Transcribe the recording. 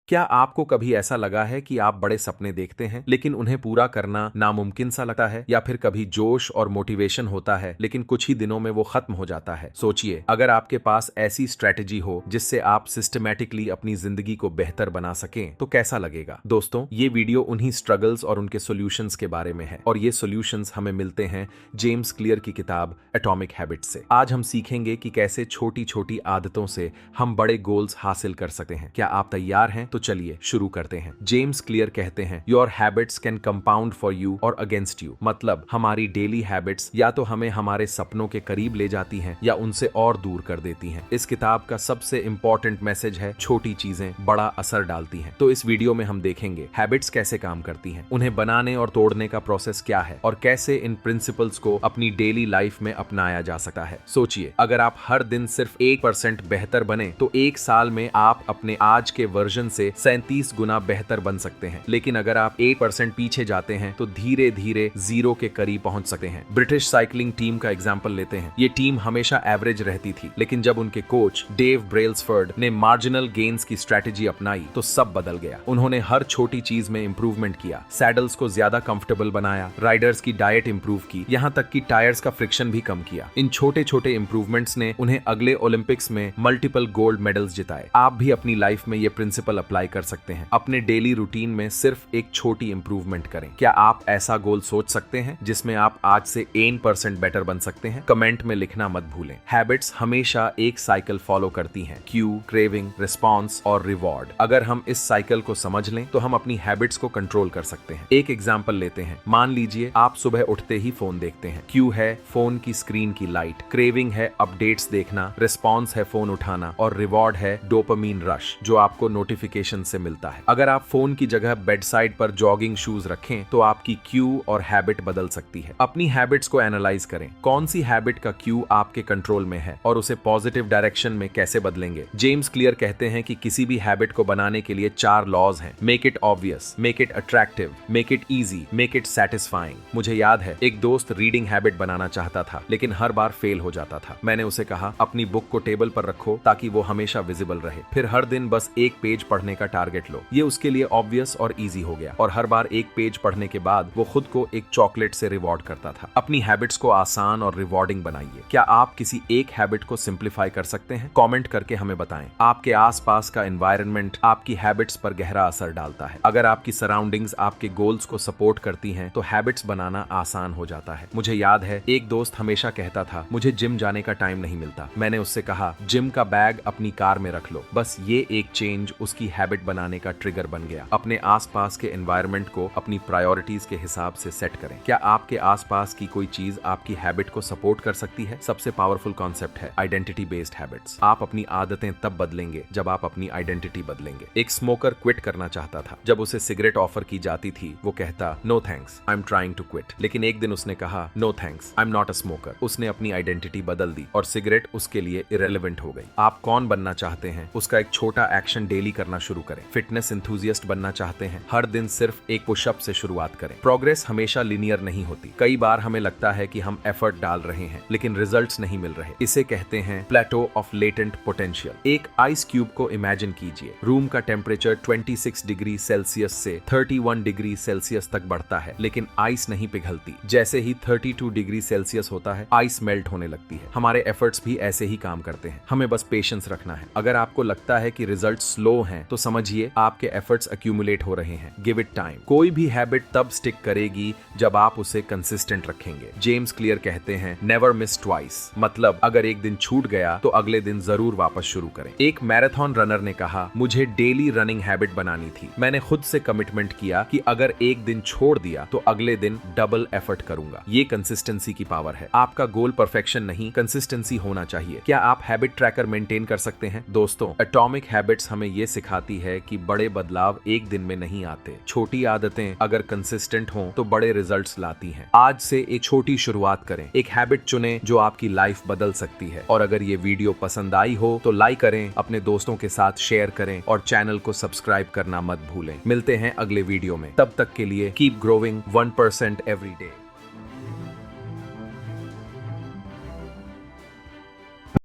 क्या आपको कभी ऐसा लगा है कि आप बड़े सपने देखते हैं लेकिन उन्हें पूरा करना नामुमकिन सा लगता है, या फिर कभी जोश और मोटिवेशन होता है लेकिन कुछ ही दिनों में वो खत्म हो जाता है? सोचिए, अगर आपके पास ऐसी स्ट्रेटेजी हो जिससे आप सिस्टमैटिकली अपनी जिंदगी को बेहतर बना सकें तो कैसा लगेगा? दोस्तों, ये वीडियो उन्हीं स्ट्रगल्स और उनके सॉल्यूशंस के बारे में है, और ये सॉल्यूशंस हमें मिलते हैं जेम्स क्लियर की किताब एटॉमिक हैबिट्स से। आज हम सीखेंगे कि कैसे छोटी छोटी आदतों से हम बड़े गोल्स हासिल कर सकते हैं। क्या आप तैयार हैं? तो चलिए शुरू करते हैं। जेम्स क्लियर कहते हैं, your habits can compound for you और अगेंस्ट यू। मतलब हमारी डेली हैबिट्स या तो हमें हमारे सपनों के करीब ले जाती हैं या उनसे और दूर कर देती हैं। इस किताब का सबसे इंपॉर्टेंट मैसेज है, छोटी चीजें बड़ा असर डालती हैं। तो इस वीडियो में हम देखेंगे हैबिट्स कैसे काम करती हैं, उन्हें बनाने और तोड़ने का प्रोसेस क्या है, और कैसे इन प्रिंसिपल्स को अपनी डेली लाइफ में अपनाया जा सकता है। सोचिए, अगर आप हर दिन सिर्फ 1% बेहतर बने तो एक साल में आप अपने आज के वर्जन से 37 गुना बेहतर बन सकते हैं। लेकिन अगर आप 8% पीछे जाते हैं तो धीरे धीरे जीरो के करीब पहुंच सकते हैं। ब्रिटिश साइकिलिंग टीम का एग्जांपल लेते हैं। ये टीम हमेशा एवरेज रहती थी, लेकिन जब उनके कोच डेव ब्रेल्सफोर्ड ने मार्जिनल गेन्स की स्ट्रेटेजी अपनाई तो सब बदल गया। उन्होंने हर छोटी चीज में इंप्रूवमेंट किया, सैडल्स को ज्यादा कंफर्टेबल बनाया, राइडर्स की डाइट इंप्रूव की, यहाँ तक कि टायर्स का फ्रिक्शन भी कम किया। इन छोटे छोटे इंप्रूवमेंट्स ने उन्हें अगले ओलंपिक्स में मल्टीपल गोल्ड मेडल्स जिताए। आप भी अपनी लाइफ में ये प्रिंसिपल अप्लाई कर सकते हैं। अपने डेली रूटीन में सिर्फ एक छोटी इंप्रूवमेंट करें। क्या आप ऐसा गोल सोच सकते हैं जिसमें आप आज से 1% बेटर बन सकते हैं? कमेंट में लिखना मत भूलें। हैबिट्स हमेशा एक साइकिल फॉलो करती हैं, क्यू, क्रेविंग, रिस्पॉन्स और रिवॉर्ड। अगर हम इस साइकिल को समझ लें तो हम अपनी हैबिट्स को कंट्रोल कर सकते हैं। एक एग्जांपल लेते हैं। मान लीजिए आप सुबह उठते ही फोन देखते हैं। क्यू है फोन की स्क्रीन की लाइट, क्रेविंग है अपडेट्स देखना, रिस्पॉन्स है फोन उठाना, और रिवॉर्ड है डोपामीन रश जो आपको नोटिफिकेशन से मिलता है। अगर आप फोन की जगह बेड साइड पर जॉगिंग शूज रखें तो आपकी क्यू और हैबिट बदल सकती है। अपनी हैबिट्स को एनालाइज करें। कौन सी हैबिट का क्यू आपके कंट्रोल में है और उसे पॉजिटिव डायरेक्शन में कैसे बदलेंगे? जेम्स क्लियर कहते हैं कि किसी भी हैबिट को बनाने के लिए 4 लॉज हैं। Make it obvious, make it attractive, make it easy, make it satisfying. मुझे याद है, एक दोस्त रीडिंग हैबिट बनाना चाहता था लेकिन हर बार फेल हो जाता था। मैंने उसे कहा, अपनी बुक को टेबल पर रखो ताकि वो हमेशा विजिबल रहे। फिर हर दिन बस एक पेज पढ़ने का टारगेट लो। ये उसके लिए ऑब्वियस और इजी हो गया, और हर बार एक पेज पढ़ने के बाद वो खुद को एक चॉकलेट से रिवॉर्ड करता था। अपनी हैबिट्स को आसान और रिवॉर्डिंग बनाइए। क्या आप किसी एक हैबिट को सिंप्लीफाई कर सकते हैं? कमेंट करके हमें बताएं। आपके आसपास का एनवायरनमेंट आपकी हैबिट्स पर गहरा असर डालता है। अगर आपकी सराउंडिंग्स आपके गोल्स को सपोर्ट करती हैं तो हैबिट्स बनाना आसान हो जाता है। मुझे याद है, एक दोस्त हमेशा कहता था, मुझे जिम जाने का टाइम नहीं मिलता। मैंने उससे कहा, जिम का बैग अपनी कार में रख लो। बस ये एक चेंज उसकी हैबिट बनाने का ट्रिगर बन गया। अपने आसपास के एनवायरनमेंट को अपनी प्रायोरिटीज के हिसाब से सेट करें। क्या आपके आसपास की कोई चीज आपकी हैबिट को सपोर्ट कर सकती है? सबसे पावरफुल कॉन्सेप्ट है आइडेंटिटी बेस्ड हैबिट्स। आप अपनी आदतें तब बदलेंगे जब आप अपनी आइडेंटिटी बदलेंगे। एक स्मोकर क्विट करना चाहता था। जब उसे सिगरेट ऑफर की जाती थी वो कहता, no thanks, I am trying to quit. लेकिन एक दिन उसने कहा, no thanks, I am not a smoker. उसने अपनी आइडेंटिटी बदल दी और सिगरेट उसके लिए इरेलेवेंट हो गई। आप कौन बनना चाहते हैं उसका एक छोटा एक्शन डेली करना शुरू करें। फिटनेस एंथुसियास्ट बनना चाहते हैं, हर दिन सिर्फ एक पुशअप से शुरुआत करें। प्रोग्रेस हमेशा लिनियर नहीं होती। कई बार हमें लगता है कि हम एफर्ट डाल रहे हैं लेकिन रिजल्ट्स नहीं मिल रहे। इसे कहते हैं प्लेटो ऑफ लेटेंट पोटेंशियल। एक आइस क्यूब को इमेजिन कीजिए। रूम का टेम्परेचर 26 डिग्री सेल्सियस से 31 डिग्री सेल्सियस तक बढ़ता है लेकिन आइस नहीं पिघलती। जैसे ही 32 डिग्री सेल्सियस होता है आइस मेल्ट होने लगती है। हमारे एफर्ट्स भी ऐसे ही काम करते हैं, हमें बस पेशेंस रखना है। अगर आपको लगता है कि रिजल्ट स्लो हैं तो समझिए आपके एफर्ट्स अक्यूमुलेट हो रहे हैं। Give it time. कोई भी हैबिट तब स्टिक करेगी जब आप उसे कंसिस्टेंट रखेंगे। जेम्स क्लियर कहते हैं, नेवर मिस ट्वाइस। मतलब अगर एक दिन छूट गया तो अगले दिन जरूर वापस शुरू करें। एक मैराथन रनर ने कहा, मुझे डेली रनिंग हैबिट बनानी थी। मैंने खुद से कमिटमेंट किया कि अगर एक दिन छोड़ दिया तो अगले दिन डबल एफर्ट करूंगा। ये कंसिस्टेंसी की पावर है। आपका गोल परफेक्शन नहीं, कंसिस्टेंसी होना चाहिए। क्या आप हैबिट ट्रैकर मेंटेन कर सकते हैं? दोस्तों, एटॉमिक हैबिट्स हमें ये सिखाती है कि बड़े बदलाव एक दिन में नहीं आते। छोटी आदतें अगर कंसिस्टेंट हों तो बड़े रिजल्ट्स लाती हैं। आज से एक छोटी शुरुआत करें, एक हैबिट चुनें जो आपकी लाइफ बदल सकती है। और अगर ये वीडियो पसंद आई हो तो लाइक करें, अपने दोस्तों के साथ शेयर करें और चैनल को सब्सक्राइब करना मत भूलें। मिलते हैं अगले वीडियो में। तब तक के लिए कीप ग्रोइंग 1% एवरी डे।